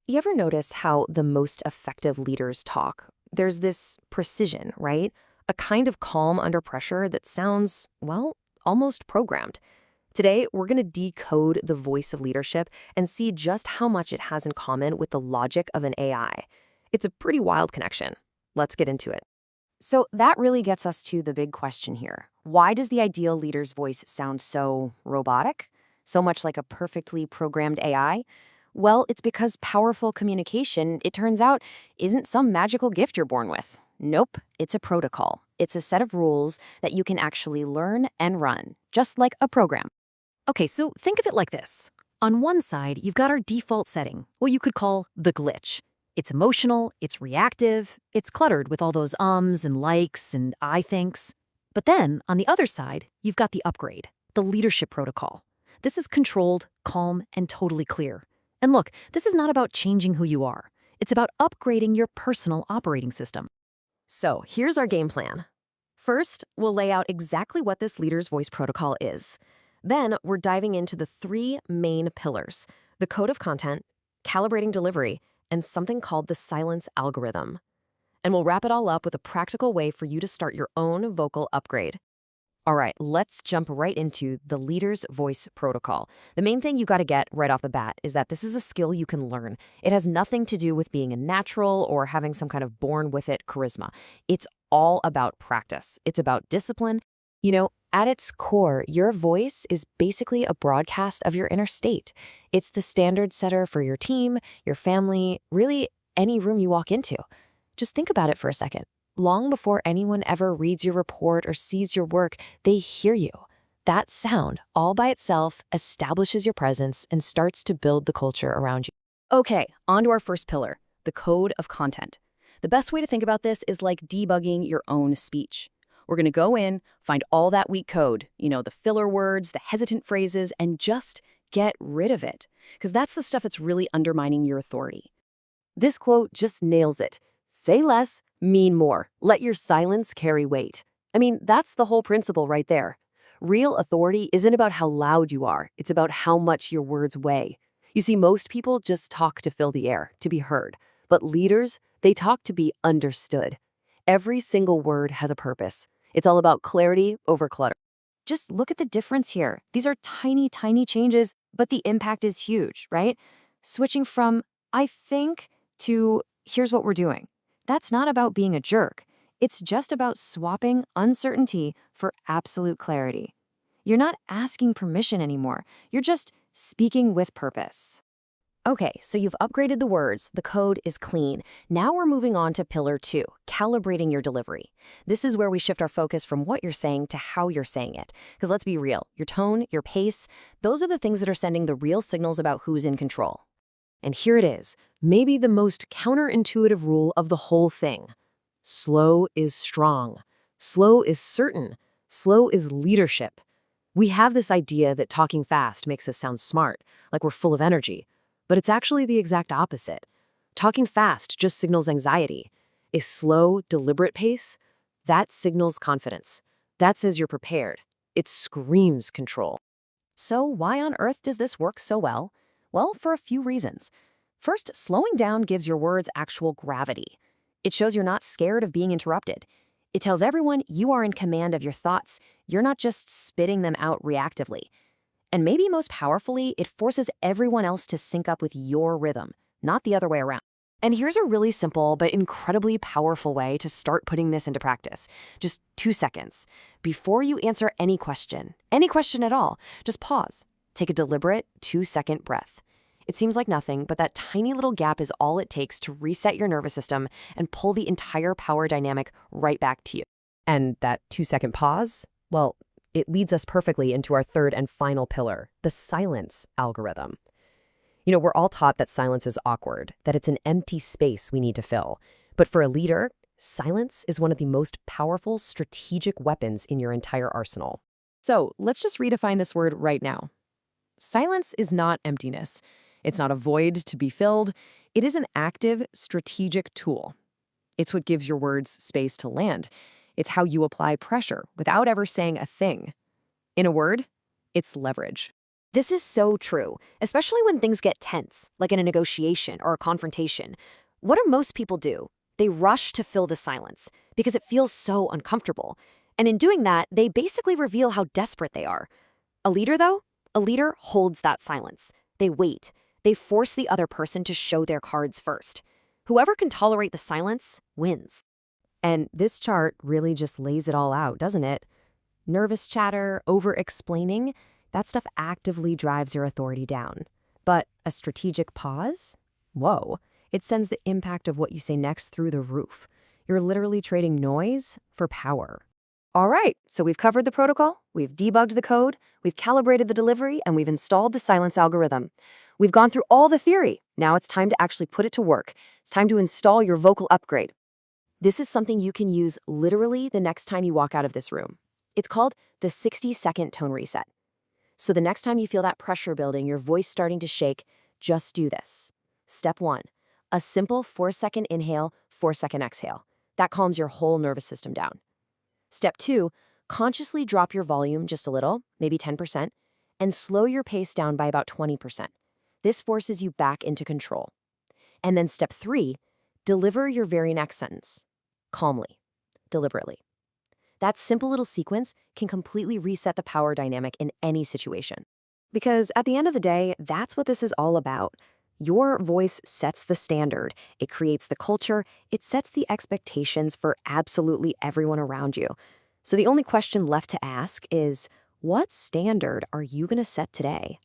You ever notice how the most effective leaders talk? There's this precision, right? A kind of calm under pressure that sounds, well, almost programmed. Today, we're going to decode the voice of leadership and see just how much it has in common with the logic of an AI. It's a pretty wild connection. Let's get into it. So, that really gets us to the big question here. Why does the ideal leader's voice sound so robotic? So much like a perfectly programmed AI? Well, it's because powerful communication, it turns out, isn't some magical gift you're born with. Nope, it's a protocol. It's a set of rules that you can actually learn and run, just like a program. Okay, so think of it like this. On one side, you've got our default setting, what you could call the glitch. It's emotional, it's reactive, it's cluttered with all those ums and likes and I thinks. But then, on the other side, you've got the upgrade, the leadership protocol. This is controlled, calm, and totally clear. And look, this is not about changing who you are. It's about upgrading your personal operating system. So here's our game plan. First, we'll lay out exactly what this leader's voice protocol is. Then, we're diving into the three main pillars: the code of content, calibrating delivery, and something called the silence algorithm. And we'll wrap it all up with a practical way for you to start your own vocal upgrade. All right, let's jump right into the leader's voice protocol. The main thing you got to get right off the bat is that this is a skill you can learn. It has nothing to do with being a natural or having some kind of born with it charisma. It's all about practice. It's about discipline. At its core, your voice is basically a broadcast of your inner state. It's the standard setter for your team, your family, really any room you walk into. Just think about it for a second. Long before anyone ever reads your report or sees your work, they hear you. That sound, all by itself, establishes your presence and starts to build the culture around you. Okay, on to our first pillar, the code of content. The best way to think about this is like debugging your own speech. We're going to go in, find all that weak code, the filler words, the hesitant phrases, and just get rid of it. Because that's the stuff that's really undermining your authority. This quote just nails it. Say less, mean more. Let your silence carry weight. I mean, that's the whole principle right there. Real authority isn't about how loud you are. It's about how much your words weigh. You see, most people just talk to fill the air, to be heard. But leaders, they talk to be understood. Every single word has a purpose. It's all about clarity over clutter. Just look at the difference here. These are tiny, tiny changes, but the impact is huge, right? Switching from, I think, to, here's what we're doing. That's not about being a jerk. It's just about swapping uncertainty for absolute clarity. You're not asking permission anymore. You're just speaking with purpose. Okay, so you've upgraded the words, the code is clean. Now we're moving on to pillar 2, calibrating your delivery. This is where we shift our focus from what you're saying to how you're saying it. Because let's be real, your tone, your pace, those are the things that are sending the real signals about who's in control. And here it is, maybe the most counterintuitive rule of the whole thing. Slow is strong. Slow is certain. Slow is leadership. We have this idea that talking fast makes us sound smart, like we're full of energy. But it's actually the exact opposite. Talking fast just signals anxiety. A slow, deliberate pace, that signals confidence. That says you're prepared. It screams control. So why on earth does this work so well? Well, for a few reasons. First, slowing down gives your words actual gravity. It shows you're not scared of being interrupted. It tells everyone you are in command of your thoughts. You're not just spitting them out reactively. And maybe most powerfully, it forces everyone else to sync up with your rhythm, not the other way around. And here's a really simple but incredibly powerful way to start putting this into practice. Just 2 seconds. Before you answer any question at all, just pause. Take a deliberate 2-second breath. It seems like nothing, but that tiny little gap is all it takes to reset your nervous system and pull the entire power dynamic right back to you. And that 2-second pause, well, it leads us perfectly into our third and final pillar, the silence algorithm. We're all taught that silence is awkward, that it's an empty space we need to fill. But for a leader, silence is one of the most powerful strategic weapons in your entire arsenal. So let's just redefine this word right now. Silence is not emptiness. It's not a void to be filled. It is an active, strategic tool. It's what gives your words space to land. It's how you apply pressure without ever saying a thing. In a word, it's leverage. This is so true, especially when things get tense, like in a negotiation or a confrontation. What do most people do? They rush to fill the silence because it feels so uncomfortable. And in doing that, they basically reveal how desperate they are. A leader, though, a leader holds that silence. They wait. They force the other person to show their cards first. Whoever can tolerate the silence wins. And this chart really just lays it all out, doesn't it? Nervous chatter, over-explaining, that stuff actively drives your authority down. But a strategic pause? Whoa. It sends the impact of what you say next through the roof. You're literally trading noise for power. All right, so we've covered the protocol, we've debugged the code, we've calibrated the delivery, and we've installed the silence algorithm. We've gone through all the theory. Now it's time to actually put it to work. It's time to install your vocal upgrade. This is something you can use literally the next time you walk out of this room. It's called the 60-second tone reset. So the next time you feel that pressure building, your voice starting to shake, just do this. Step 1, a simple 4-second inhale, 4-second exhale. That calms your whole nervous system down. Step 2, consciously drop your volume just a little, maybe 10%, and slow your pace down by about 20%. This forces you back into control. And then step 3, deliver your very next sentence. Calmly, deliberately. That simple little sequence can completely reset the power dynamic in any situation. Because at the end of the day, that's what this is all about. Your voice sets the standard. It creates the culture. It sets the expectations for absolutely everyone around you. So the only question left to ask is, what standard are you going to set today?